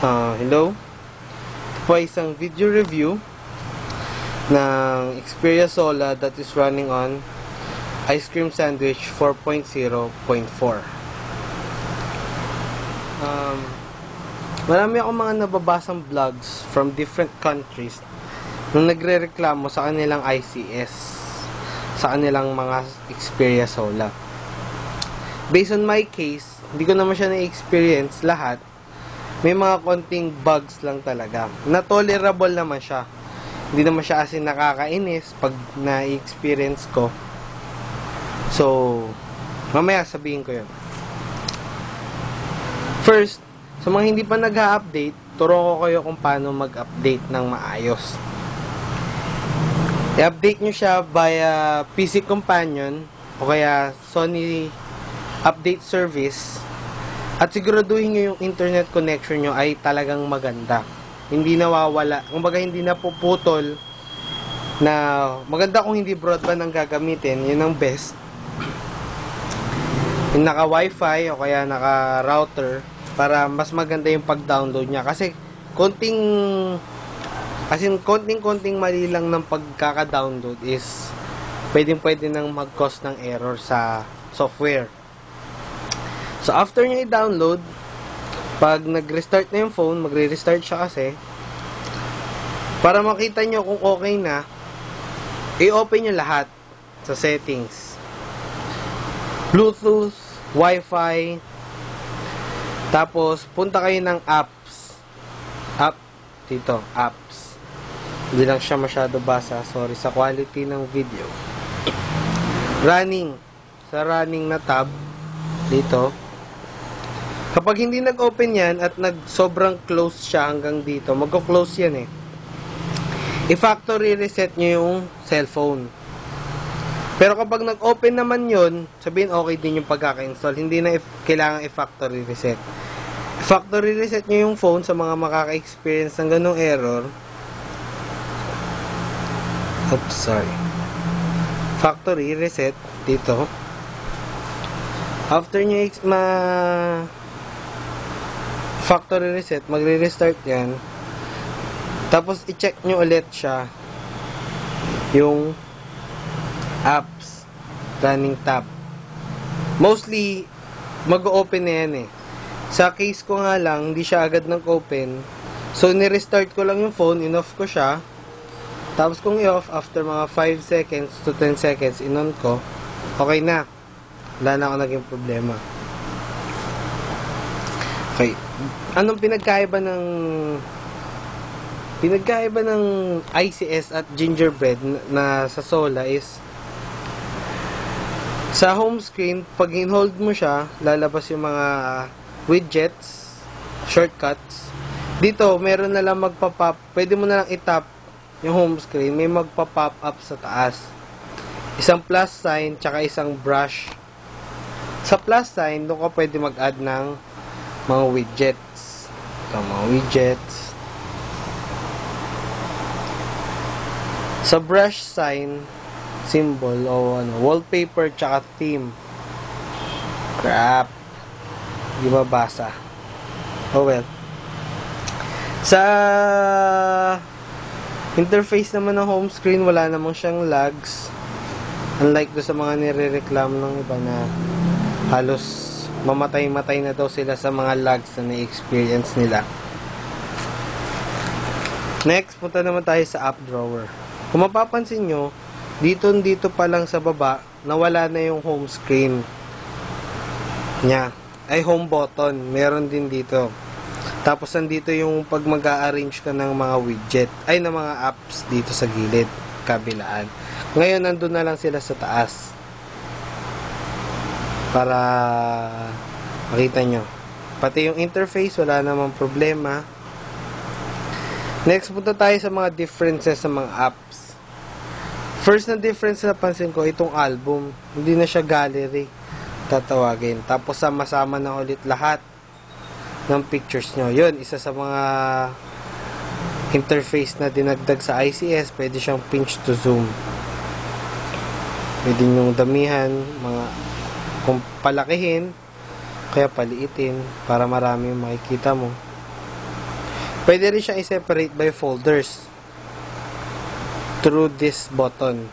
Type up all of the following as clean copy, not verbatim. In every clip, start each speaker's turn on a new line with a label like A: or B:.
A: Hello. Ito po ay isang video review ng Xperia Sola that is running on Ice Cream Sandwich 4.0.4. Marami akong mga nababasang vlogs from different countries na nagre-reklamo sa kanilang ICS, sa kanilang mga Xperia Sola. Based on my case, hindi ko naman siya na-experience lahat. May mga konting bugs lang talaga. Na tolerable naman siya. Hindi naman siya as in nakakainis pag na-experience ko. So, mamaya sabihin ko yun. First, sa mga hindi pa nag-update, turo ko kayo kung paano mag-update ng maayos. I-update nyo siya via PC Companion o kaya Sony Update Service. At siguraduhin nyo yung internet connection nyo ay talagang maganda. Hindi nawawala. Kumbaga hindi napuputol na maganda kung hindi broadband ang gagamitin. Yun ang best. Yung naka wifi o kaya naka router para mas maganda yung pag-download niya. Kasi konting mali lang ng pagkaka-download is pwede nang mag-cause ng error sa software. So, after nyo i-download, pag nag-restart na yung phone, magre-restart siya kasi, para makita nyo kung okay na, i-open nyo lahat sa settings. Bluetooth, Wi-Fi, tapos, punta kayo ng apps. Dito, apps. Hindi lang siya masyado basa, sorry sa quality ng video. Running. Sa running na tab, dito, kapag hindi nag-open yan at sobrang close siya hanggang dito, magko-close yan eh. I-factory reset nyo yung cellphone. Pero kapag nag-open naman yun, sabihin okay din yung pagkaka-install. Hindi na kailangan i-factory reset. I-factory reset nyo yung phone sa mga makaka-experience ng ganong error. Oops, sorry. Factory reset dito. After nyo factory reset, magre-restart yan. Tapos, i-check nyo ulit siya yung apps running tab. Mostly, mag-open na yan eh. Sa case ko nga lang, hindi siya agad nag-open. So, ni-restart ko lang yung phone, in-off ko siya. Tapos, kung i-off, after mga 5 seconds to 10 seconds, in-on ko, okay na. Wala na ako naging problema. Okay. Anong pinagkaiba ng ICS at gingerbread na sa Sola is sa home screen, pag in-hold mo siya, lalabas yung mga widgets, shortcuts. Dito, meron na lang magpa-pop. Pwede mo na lang i-tap yung home screen. May magpa-pop up sa taas. Isang plus sign, tsaka isang brush. Sa plus sign, doon ka pwede mag-add ng mga widgets. Ito, mga widgets. Sa brush sign, symbol, o wallpaper, tsaka theme. Crap. Di mabasa. Oh well. Sa interface naman ng home screen, wala namang siyang lags. Unlike do sa mga nire-reklamo ng iba na halos mamatay-matay na daw sila sa mga lags na na-experience nila. Next, punta naman tayo sa app drawer. Kung mapapansin nyo, dito pa lang sa baba, nawala na yung home screen niya. Ay, home button. Meron din dito. Tapos, nandito yung pag mag-a-arrange ka ng mga widget. Ay, ng mga apps dito sa gilid, kabilaan. Ngayon, nandun na lang sila sa taas. Para makita nyo. Pati yung interface, wala namang problema. Next, punta tayo sa mga differences sa mga apps. First na difference na napansin ko, itong album. Hindi na siya gallery. Tatawagin. Tapos sama-sama na ulit lahat ng pictures nyo. Yun, isa sa mga interface na dinagdag sa ICS. Pwede siyang pinch to zoom. Pwede nyo damihan, kung palakihin, kaya paliitin para marami yung makikita mo. Pwede rin siya i-separate by folders through this button.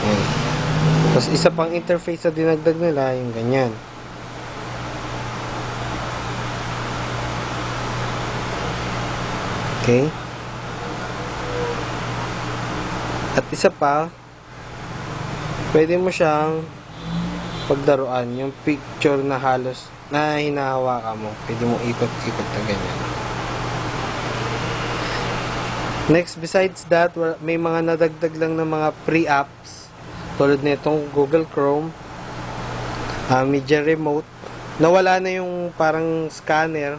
A: Ayan. Tapos isa pang interface na dinagdag nila, yung ganyan. Okay. At isa pa, pwede mo siyang pagdaruan, yung picture na halos na hinahawakan mo. Pwede mo ikot-ikot na ganyan. Next, besides that, may mga nadagdag lang ng mga pre-apps tulad nitong Google Chrome, Media Remote. Nawala na yung parang scanner,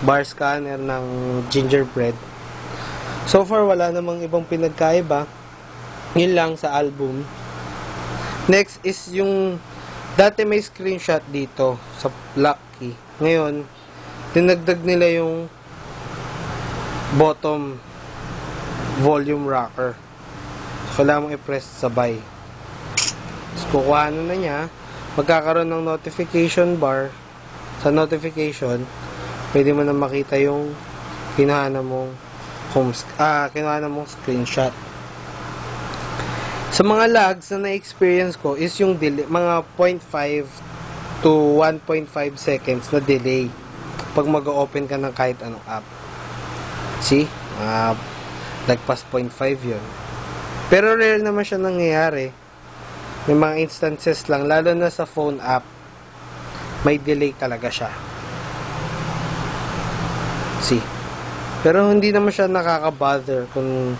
A: bar scanner ng Gingerbread. So far, wala namang ibang pinagkaiba. Yun lang sa album. Next is yung dati may screenshot dito sa lock key. Ngayon, dinagdag nila yung bottom volume rocker. So, kailangan mong i-press sabay. Tapos, kukuhanan na niya. Magkakaroon ng notification bar. Sa notification, pwede mo na makita yung kinuhanan mong screenshot. Sa mga lags na na-experience ko is yung delay, mga 0.5 to 1.5 seconds na delay pag mag-open ka ng kahit anong app. See? Lagpas 0.5 yun. Pero rare naman siya nangyayari. May mga instances lang, lalo na sa phone app, may delay talaga siya. See? Pero hindi naman siya nakaka-bother kung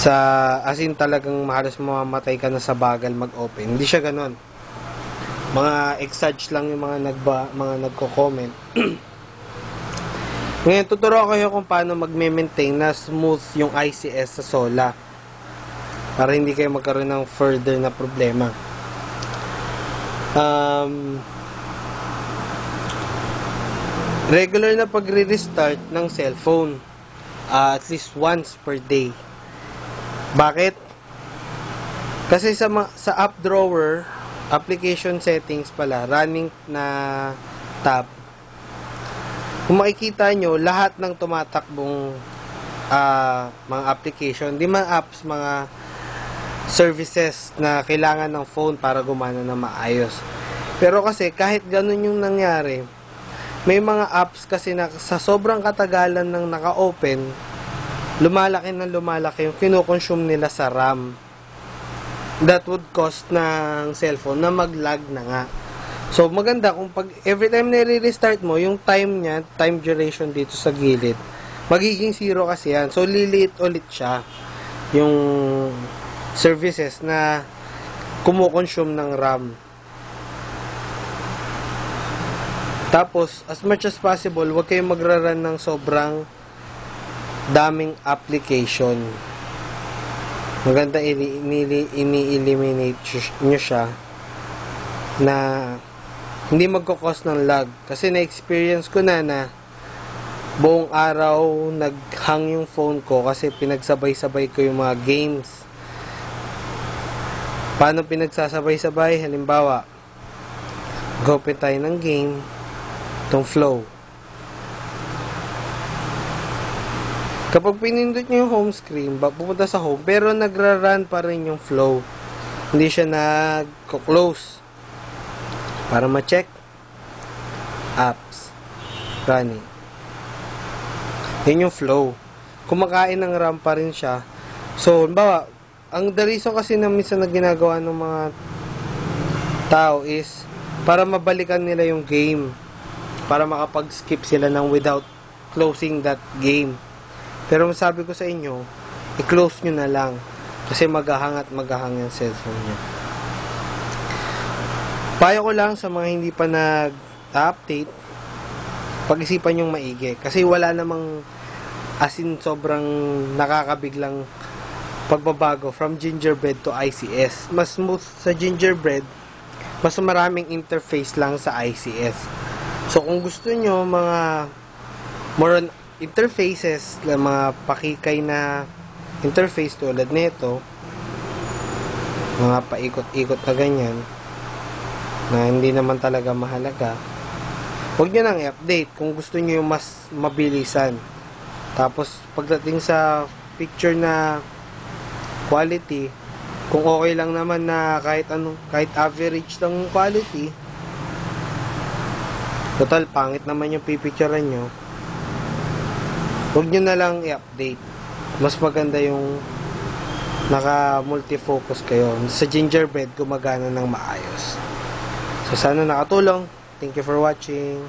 A: as in talagang halos mamamatay ka na sa bagal mag-open. Hindi siya ganon. Mga exage lang yung mga nagko-comment. Ngayon, tuturuan ko kayo kung paano mag-maintain na smooth yung ICS sa Sola para hindi kayo magkaroon ng further na problema. Regular na pagre-restart ng cellphone, at least once per day. Bakit? Kasi sa app drawer, application settings pala, running na tab, kung makikita nyo, lahat ng tumatakbong mga application, di man apps, mga services na kailangan ng phone para gumana na maayos. Pero kasi, kahit ganun yung nangyari, may mga apps kasi na sa sobrang katagalan ng naka-open, lumalaki yung kinukonsume nila sa RAM. That would cost ng cellphone na mag-lag na nga. So, maganda kung every time nire-restart mo, yung time niya, time duration dito sa gilid, magiging 0 kasi yan. So, liliit ulit siya yung services na kumukonsume ng RAM. Tapos, as much as possible, huwag kayong magra-run ng sobrang daming application. Maganda ini-eliminate nyo siya na hindi magkakos ng lag. Kasi na-experience ko na buong araw naghang yung phone ko kasi pinagsabay-sabay ko yung mga games. Paano pinagsasabay-sabay? Halimbawa, mag-open tayo ng game, itong Flow. Kapag pinindot nyo yung home screen, pupunta sa home, pero nagra-run pa rin yung Flow. Hindi siya nag-close. Para ma-check, apps, running. Yun yung Flow. Kumakain ng RAM pa rin siya. So, bawa, the reason kasi na minsan na ginagawa ng mga tao is para mabalikan nila yung game. Para makapag-skip sila ng without closing that game. Pero masabi ko sa inyo, i-close nyo na lang. Kasi maghahang yung cellphone nyo. Payo ko lang sa mga hindi pa nag-update, pag-isipan yung maigi. Kasi wala namang sobrang nakakabiglang pagbabago from Gingerbread to ICS. Mas smooth sa Gingerbread, mas maraming interface lang sa ICS. So kung gusto nyo mga more on interfaces, mga pakikay na interface tulad nito, mga paikot-ikot na ganyan, na hindi naman talaga mahalaga, Huwag nyo nang i-update kung gusto nyo yung mas mabilisan. Tapos, pagdating sa picture na quality, kung okay lang naman na kahit average lang yung quality, total, pangit naman yung pipicturean nyo, huwag nyo na lang i-update. Mas maganda yung naka-multifocus kayo. Sa gingerbread, gumagana ng maayos. So, sana nakatulong. Thank you for watching.